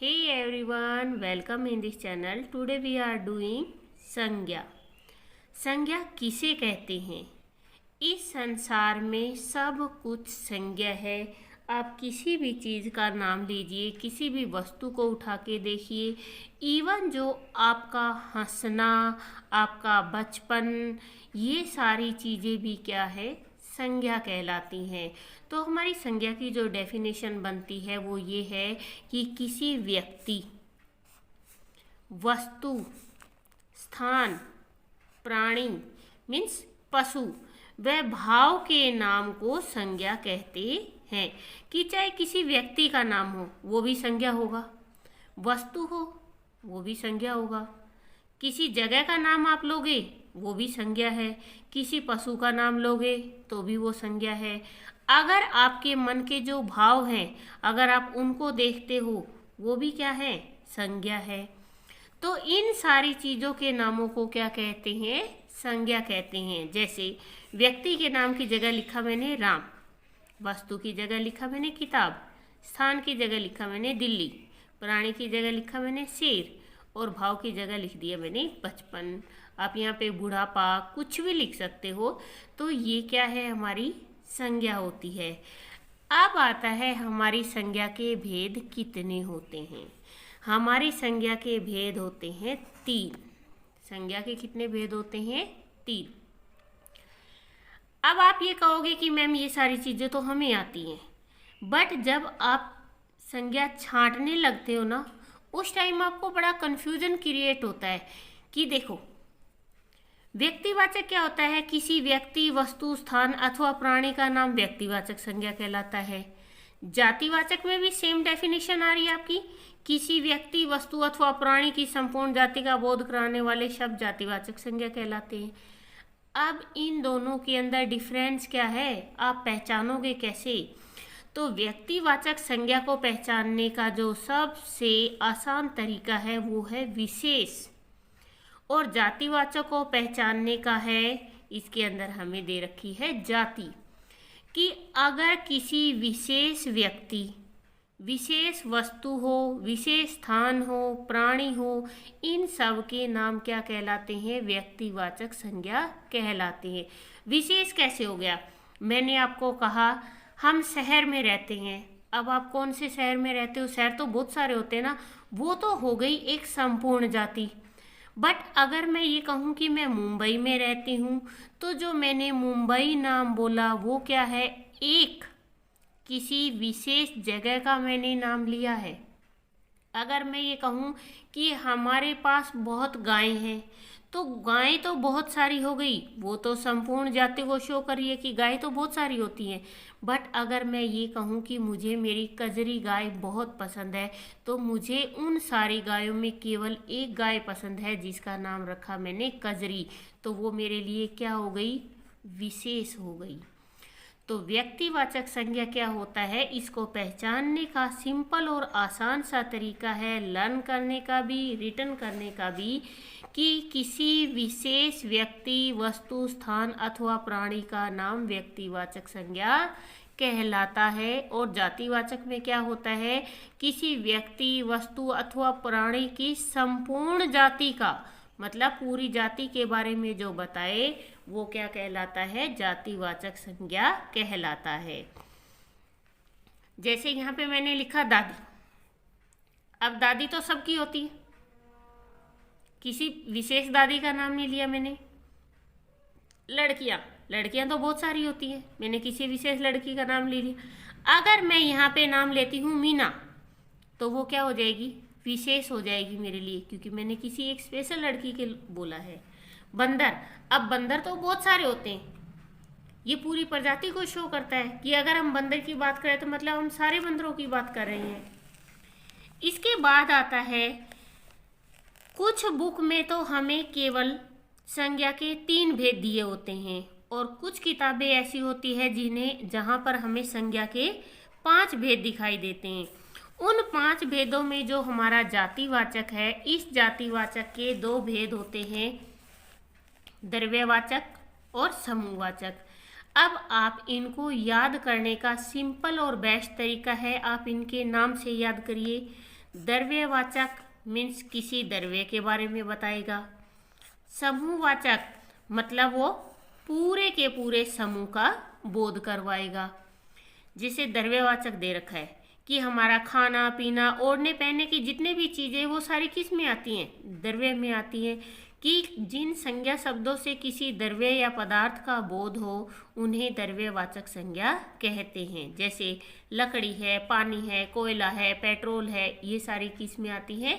Hey everyone, welcome in this channel. Today we are doing संज्ञा। संज्ञा किसे कहते हैं? इस संसार में सब कुछ संज्ञा है। आप किसी भी चीज़ का नाम लीजिए, किसी भी वस्तु को उठा के देखिए, इवन जो आपका हंसना, आपका बचपन, ये सारी चीज़ें भी क्या है? संज्ञा कहलाती हैं। तो हमारी संज्ञा की जो डेफिनेशन बनती है वो ये है कि किसी व्यक्ति, वस्तु, स्थान, प्राणी मीन्स पशु व भाव के नाम को संज्ञा कहते हैं। कि चाहे किसी व्यक्ति का नाम हो वो भी संज्ञा होगा, वस्तु हो वो भी संज्ञा होगा, किसी जगह का नाम आप लोगे वो भी संज्ञा है, किसी पशु का नाम लोगे तो भी वो संज्ञा है। अगर आपके मन के जो भाव हैं अगर आप उनको देखते हो वो भी क्या है? संज्ञा है। तो इन सारी चीज़ों के नामों को क्या कहते हैं? संज्ञा कहते हैं। जैसे व्यक्ति के नाम की जगह लिखा मैंने राम, वस्तु की जगह लिखा मैंने किताब, स्थान की जगह लिखा मैंने दिल्ली, प्राणी की जगह लिखा मैंने शेर और भाव की जगह लिख दिया मैंने बचपन। आप यहाँ पे बुढ़ापा कुछ भी लिख सकते हो। तो ये क्या है? हमारी संज्ञा होती है। अब आता है हमारी संज्ञा के भेद कितने होते हैं। हमारी संज्ञा के भेद होते हैं 3। संज्ञा के कितने भेद होते हैं? 3। अब आप ये कहोगे कि मैम ये सारी चीज़ें तो हमें आती हैं, बट जब आप संज्ञा छांटने लगते हो ना उस टाइम आपको बड़ा कन्फ्यूजन क्रिएट होता है। कि देखो, व्यक्तिवाचक क्या होता है? किसी व्यक्ति, वस्तु, स्थान अथवा प्राणी का नाम व्यक्तिवाचक संज्ञा कहलाता है। जातिवाचक में भी सेम डेफिनेशन आ रही है आपकी। किसी व्यक्ति, वस्तु अथवा प्राणी की संपूर्ण जाति का बोध कराने वाले शब्द जातिवाचक संज्ञा कहलाते हैं। अब इन दोनों के अंदर डिफरेंस क्या है? आप पहचानोगे कैसे? तो व्यक्तिवाचक संज्ञा को पहचानने का जो सबसे आसान तरीका है वो है विशेष, और जातिवाचक को पहचानने का है, इसके अंदर हमें दे रखी है जाति। कि अगर किसी विशेष व्यक्ति, विशेष वस्तु हो, विशेष स्थान हो, प्राणी हो, इन सब के नाम क्या कहलाते हैं? व्यक्तिवाचक संज्ञा कहलाते हैं। विशेष कैसे हो गया? मैंने आपको कहा हम शहर में रहते हैं। अब आप कौन से शहर में रहते हो? शहर तो बहुत सारे होते हैं ना, वो तो हो गई एक संपूर्ण जाति। बट अगर मैं ये कहूँ कि मैं मुंबई में रहती हूँ तो जो मैंने मुंबई नाम बोला वो क्या है? एक किसी विशेष जगह का मैंने नाम लिया है। अगर मैं ये कहूँ कि हमारे पास बहुत गायें हैं तो गायें तो बहुत सारी हो गई, वो तो संपूर्ण जाति को शो कर रही है कि गायें तो बहुत सारी होती हैं। बट अगर मैं ये कहूँ कि मुझे मेरी कजरी गाय बहुत पसंद है तो मुझे उन सारी गायों में केवल एक गाय पसंद है जिसका नाम रखा मैंने कजरी, तो वो मेरे लिए क्या हो गई? विशेष हो गई। तो व्यक्तिवाचक संज्ञा क्या होता है? इसको पहचानने का सिंपल और आसान सा तरीका है, लर्न करने का भी, रिटर्न करने का भी, कि किसी विशेष व्यक्ति, वस्तु, स्थान अथवा प्राणी का नाम व्यक्तिवाचक संज्ञा कहलाता है। और जातिवाचक में क्या होता है? किसी व्यक्ति, वस्तु अथवा प्राणी की संपूर्ण जाति का, मतलब पूरी जाति के बारे में जो बताए वो क्या कहलाता है? जातिवाचक संज्ञा कहलाता है। जैसे यहाँ पे मैंने लिखा दादी। अब दादी तो सबकी होती है, किसी विशेष दादी का नाम नहीं लिया मैंने। लड़कियां तो बहुत सारी होती हैं, मैंने किसी विशेष लड़की का नाम ले लिया। अगर मैं यहाँ पे नाम लेती हूँ मीना तो वो क्या हो जाएगी? विशेष हो जाएगी मेरे लिए, क्योंकि मैंने किसी एक स्पेशल लड़की के बोला है। बंदर, अब बंदर तो बहुत सारे होते हैं, ये पूरी प्रजाति को शो करता है कि अगर हम बंदर की बात करें तो मतलब हम सारे बंदरों की बात कर रहे हैं। इसके बाद आता है, कुछ बुक में तो हमें केवल संज्ञा के 3 भेद दिए होते हैं और कुछ किताबें ऐसी होती है जहाँ पर हमें संज्ञा के 5 भेद दिखाई देते हैं। उन 5 भेदों में जो हमारा जातिवाचक है, इस जातिवाचक के 2 भेद होते हैं, द्रव्यवाचक और समूहवाचक। अब आप इनको याद करने का सिंपल और बेस्ट तरीका है, आप इनके नाम से याद करिए। द्रव्यवाचक मीन्स किसी द्रव्य के बारे में बताएगा। समूहवाचक मतलब वो पूरे के पूरे समूह का बोध करवाएगा। जिसे द्रव्यवाचक दे रखा है कि हमारा खाना पीना ओढ़ने पहनने की जितने भी चीज़ें वो सारी किस में आती हैं, द्रव्य में आती हैं। कि जिन संज्ञा शब्दों से किसी द्रव्य या पदार्थ का बोध हो उन्हें द्रव्यवाचक संज्ञा कहते हैं। जैसे लकड़ी है, पानी है, कोयला है, पेट्रोल है, ये सारी किस में आती हैं,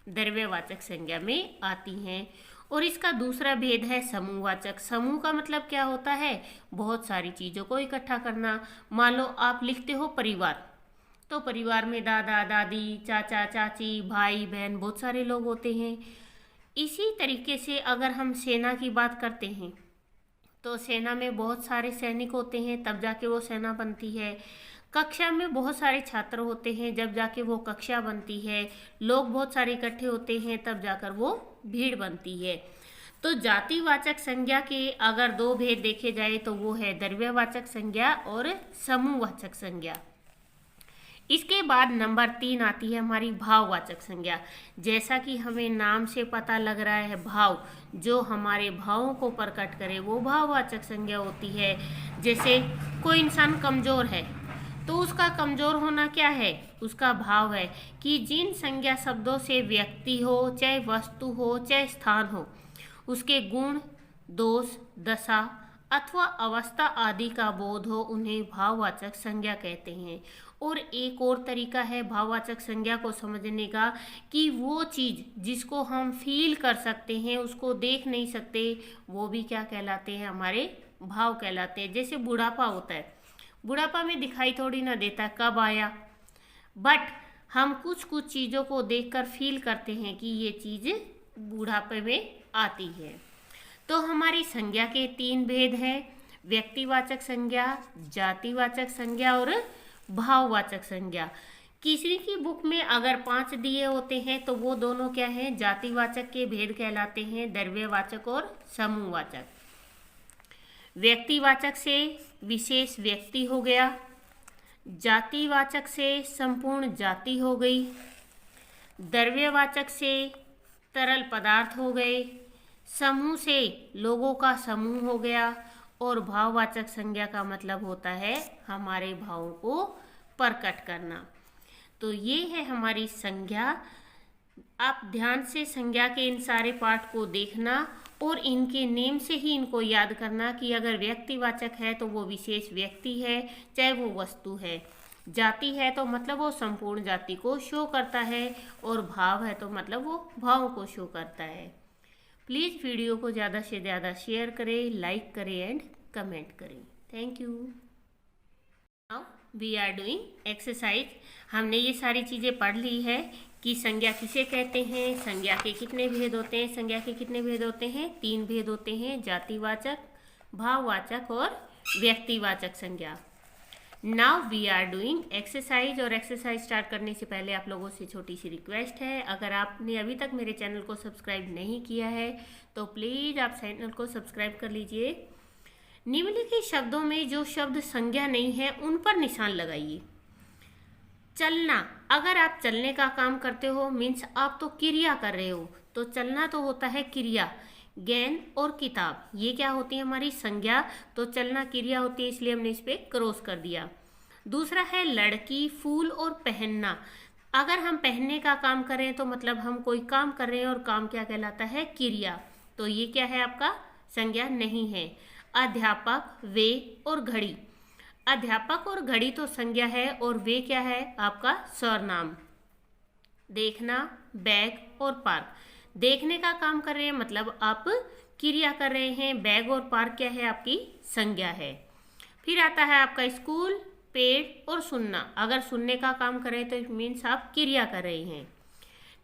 द्रव्यवाचक संज्ञा में आती हैं। और इसका दूसरा भेद है समूहवाचक। समूह का मतलब क्या होता है, बहुत सारी चीज़ों को इकट्ठा करना। मान लो आप लिखते हो परिवार, तो परिवार में दादा दादी, चाचा चाची, भाई बहन, बहुत सारे लोग होते हैं। इसी तरीके से अगर हम सेना की बात करते हैं तो सेना में बहुत सारे सैनिक होते हैं, तब जाके वो सेना बनती है। कक्षा में बहुत सारे छात्र होते हैं, जब जाके वो कक्षा बनती है। लोग बहुत सारे इकट्ठे होते हैं, तब जाकर वो भीड़ बनती है। तो जातिवाचक संज्ञा के अगर दो भेद देखे जाए तो वो है द्रव्यवाचक संज्ञा और समूहवाचक संज्ञा। इसके बाद नंबर 3 आती है हमारी भाववाचक संज्ञा। जैसा कि हमें नाम से पता लग रहा है, भाव जो हमारे भावों को प्रकट करे वो भाववाचक संज्ञा होती है। जैसे कोई इंसान कमजोर है तो उसका कमजोर होना क्या है, उसका भाव है। कि जिन संज्ञा शब्दों से व्यक्ति हो, चाहे वस्तु हो, चाहे स्थान हो, उसके गुण, दोष, दशा अथवा अवस्था आदि का बोध हो, उन्हें भाववाचक संज्ञा कहते हैं। और एक और तरीका है भाववाचक संज्ञा को समझने का कि वो चीज़ जिसको हम फील कर सकते हैं, उसको देख नहीं सकते, वो भी क्या कहलाते हैं, हमारे भाव कहलाते हैं। जैसे बुढ़ापा होता है, बुढ़ापा में दिखाई थोड़ी ना देता कब आया, बट हम कुछ कुछ चीज़ों को देखकर फील करते हैं कि ये चीज़ बुढ़ापे में आती है। तो हमारी संज्ञा के 3 भेद हैं, व्यक्तिवाचक संज्ञा, जातिवाचक संज्ञा और भाववाचक संज्ञा। किसी की बुक में अगर 5 दिए होते हैं तो वो दोनों क्या हैं, जातिवाचक के भेद कहलाते हैं, द्रव्यवाचक और समूहवाचक। व्यक्तिवाचक से विशेष व्यक्ति हो गया, जातिवाचक से संपूर्ण जाति हो गई, द्रव्यवाचक से तरल पदार्थ हो गए, समूह से लोगों का समूह हो गया, और भाववाचक संज्ञा का मतलब होता है हमारे भावों को प्रकट करना। तो ये है हमारी संज्ञा। आप ध्यान से संज्ञा के इन सारे पार्ट को देखना और इनके नेम से ही इनको याद करना कि अगर व्यक्तिवाचक है तो वो विशेष व्यक्ति है, चाहे वो वस्तु है। जाति है तो मतलब वो संपूर्ण जाति को शो करता है, और भाव है तो मतलब वो भावों को शो करता है। प्लीज़ वीडियो को ज़्यादा से ज़्यादा शेयर करें, लाइक करें एंड कमेंट करें। Thank you. Now we are doing exercise. हमने ये सारी चीज़ें पढ़ ली है कि संज्ञा किसे कहते हैं, संज्ञा के कितने भेद होते हैं। संज्ञा के कितने भेद होते हैं, 3 भेद होते हैं, जातिवाचक, भाववाचक और व्यक्तिवाचक संज्ञा। Now we are doing exercise. और एक्सरसाइज स्टार्ट करने से पहले आप लोगों से छोटी सी रिक्वेस्ट है, अगर आपने अभी तक मेरे चैनल को सब्सक्राइब नहीं किया है तो प्लीज़ आप चैनल को सब्सक्राइब कर लीजिए। निम्नलिखित शब्दों में जो शब्द संज्ञा नहीं है उन पर निशान लगाइए। चलना, अगर आप चलने का काम करते हो मीन्स आप तो क्रिया कर रहे हो, तो चलना तो होता है क्रिया। गेंद और किताब ये क्या होती है, हमारी संज्ञा। तो चलना क्रिया होती है, इसलिए हमने इस पे क्रॉस कर दिया। दूसरा है लड़की, फूल और पहनना। अगर हम पहनने का काम करें तो मतलब हम कोई काम कर रहे हैं, और काम क्या कहलाता है, क्रिया। तो ये क्या है, आपका संज्ञा नहीं है। अध्यापक, वे और घड़ी। अध्यापक और घड़ी तो संज्ञा है, और वे क्या है, आपका सर्वनाम। देखना, बैग और पार्क। देखने का काम कर रहे हैं मतलब आप क्रिया कर रहे हैं, बैग और पार्क क्या है, आपकी संज्ञा है। फिर आता है आपका स्कूल, पेड़ और सुनना। अगर सुनने का काम करें तो इट मीन्स आप क्रिया कर रहे हैं।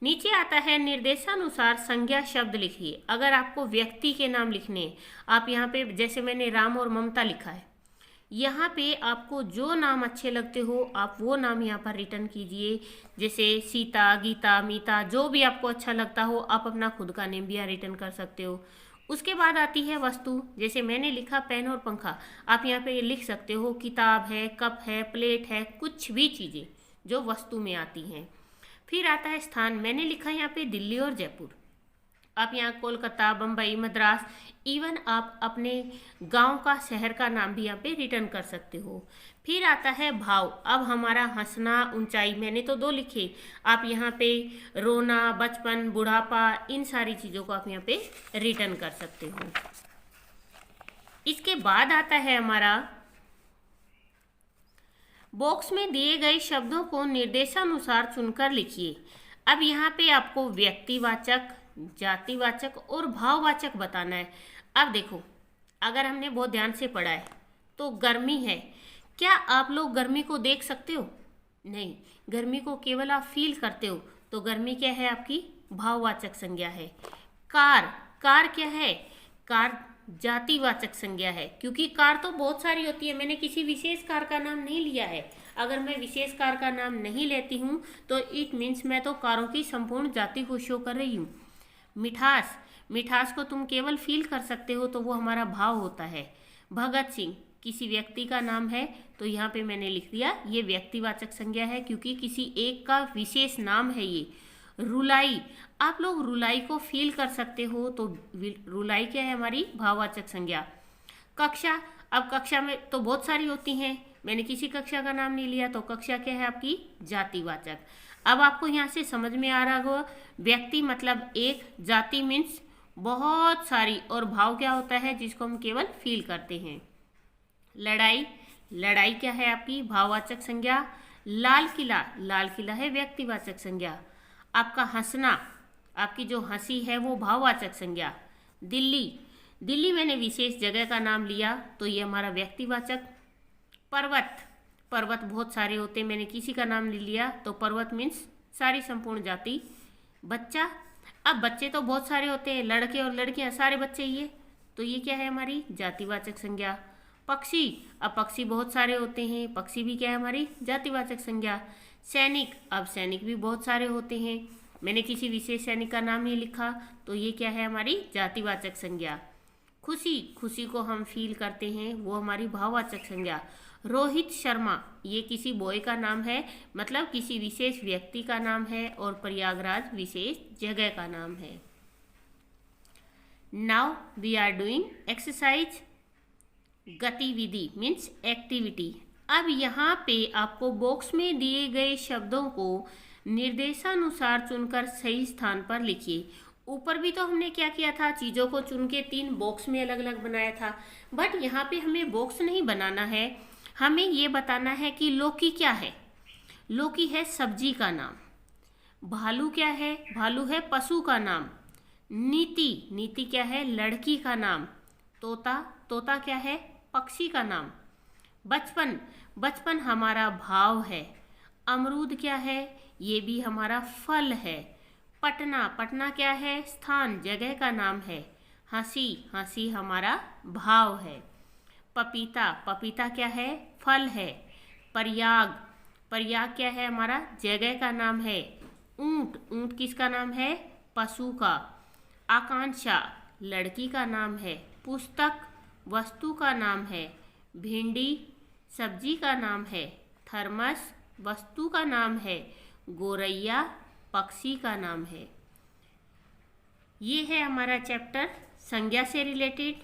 नीचे आता है निर्देशानुसार संज्ञा शब्द लिखिए। अगर आपको व्यक्ति के नाम लिखने, आप यहाँ पे जैसे मैंने राम और ममता लिखा है, यहाँ पे आपको जो नाम अच्छे लगते हो आप वो नाम यहाँ पर रिटर्न कीजिए। जैसे सीता, गीता, मीता, जो भी आपको अच्छा लगता हो आप अपना खुद का नेम भी यहाँ रिटर्न कर सकते हो। उसके बाद आती है वस्तु। जैसे मैंने लिखा पेन और पंखा, आप यहाँ पे लिख सकते हो किताब है, कप है, प्लेट है, कुछ भी चीज़ें जो वस्तु में आती हैं। फिर आता है स्थान, मैंने लिखा यहाँ पे दिल्ली और जयपुर। आप यहाँ कोलकाता, बम्बई, मद्रास, इवन आप अपने गांव का, शहर का नाम भी यहाँ पे रिटर्न कर सकते हो। फिर आता है भाव। अब हमारा हंसना, ऊंचाई, मैंने तो 2 लिखे, आप यहाँ पे रोना, बचपन, बुढ़ापा, इन सारी चीज़ों को आप यहाँ पे रिटर्न कर सकते हो। इसके बाद आता है हमारा बॉक्स में दिए गए शब्दों को निर्देशानुसार चुनकर लिखिए। अब यहाँ पे आपको व्यक्तिवाचक, जातिवाचक और भाववाचक बताना है। अब देखो, अगर हमने बहुत ध्यान से पढ़ा है तो गर्मी है, क्या आप लोग गर्मी को देख सकते हो? नहीं, गर्मी को केवल आप फील करते हो। तो गर्मी क्या है? आपकी भाववाचक संज्ञा है। कार, कार क्या है? कार जातिवाचक संज्ञा है, क्योंकि कार तो बहुत सारी होती है, मैंने किसी विशेष कार का नाम नहीं लिया है। अगर मैं विशेष कार का नाम नहीं लेती हूँ तो इट मीन्स मैं तो कारों की संपूर्ण जाति को शो कर रही हूँ। मिठास, मिठास को तुम केवल फील कर सकते हो, तो वो हमारा भाव होता है। भगत सिंह किसी व्यक्ति का नाम है, तो यहाँ पे मैंने लिख दिया ये व्यक्तिवाचक संज्ञा है, क्योंकि किसी एक का विशेष नाम है ये। रुलाई, आप लोग रुलाई को फील कर सकते हो, तो रुलाई क्या है? हमारी भाववाचक संज्ञा। कक्षा, अब कक्षा में तो बहुत सारी होती हैं, मैंने किसी कक्षा का नाम नहीं लिया, तो कक्षा क्या है? आपकी जातिवाचक। अब आपको यहाँ से समझ में आ रहा होगा, व्यक्ति मतलब एक, जाति मीन्स बहुत सारी, और भाव क्या होता है? जिसको हम केवल फील करते हैं। लड़ाई, लड़ाई क्या है? आपकी भाववाचक संज्ञा। लाल किला, लाल किला है व्यक्तिवाचक संज्ञा। आपका हंसना, आपकी जो हंसी है वो भाववाचक संज्ञा। दिल्ली, दिल्ली मैंने विशेष जगह का नाम लिया, तो ये हमारा व्यक्तिवाचक। पर्वत, पर्वत बहुत सारे होते हैं, मैंने किसी का नाम ले लिया, तो पर्वत मीन्स सारी संपूर्ण जाति। बच्चा, अब बच्चे तो बहुत सारे होते हैं, लड़के और लड़कियां, सारे बच्चे ये, तो ये क्या है? हमारी जातिवाचक संज्ञा। पक्षी, अब पक्षी बहुत सारे होते हैं, पक्षी भी क्या है? हमारी जातिवाचक संज्ञा। सैनिक, अब सैनिक भी बहुत सारे होते हैं, मैंने किसी विशेष सैनिक का नाम नहीं लिखा, तो ये क्या है? हमारी जातिवाचक संज्ञा। खुशी, खुशी को हम फील करते हैं, वो हमारी भाववाचक संज्ञा। रोहित शर्मा, ये किसी बॉय का नाम है, मतलब किसी विशेष व्यक्ति का नाम है, और प्रयागराज विशेष जगह का नाम है। Now we are doing exercise. गतिविधि मीन्स एक्टिविटी। अब यहाँ पे आपको बॉक्स में दिए गए शब्दों को निर्देशानुसार चुनकर सही स्थान पर लिखिए। ऊपर भी तो हमने क्या किया था? चीज़ों को चुन के 3 बॉक्स में अलग अलग बनाया था, बट यहाँ पे हमें बॉक्स नहीं बनाना है, हमें ये बताना है कि लौकी क्या है? लौकी है सब्जी का नाम। भालू क्या है? भालू है पशु का नाम। नीति, नीति क्या है? लड़की का नाम। तोता, तोता क्या है? पक्षी का नाम। बचपन, बचपन हमारा भाव है। अमरूद क्या है? ये भी हमारा फल है। पटना, पटना क्या है? स्थान, जगह का नाम है। हंसी, हंसी हमारा भाव है। पपीता, पपीता क्या है? फल है। प्रयाग, प्रयाग क्या है? हमारा जगह का नाम है। ऊंट, ऊंट किसका नाम है? पशु का। आकांक्षा, लड़की का नाम है। पुस्तक, वस्तु का नाम है। भिंडी, सब्जी का नाम है। थर्मस, वस्तु का नाम है। गोरैया, पक्षी का नाम है। ये है हमारा चैप्टर संज्ञा से रिलेटेड।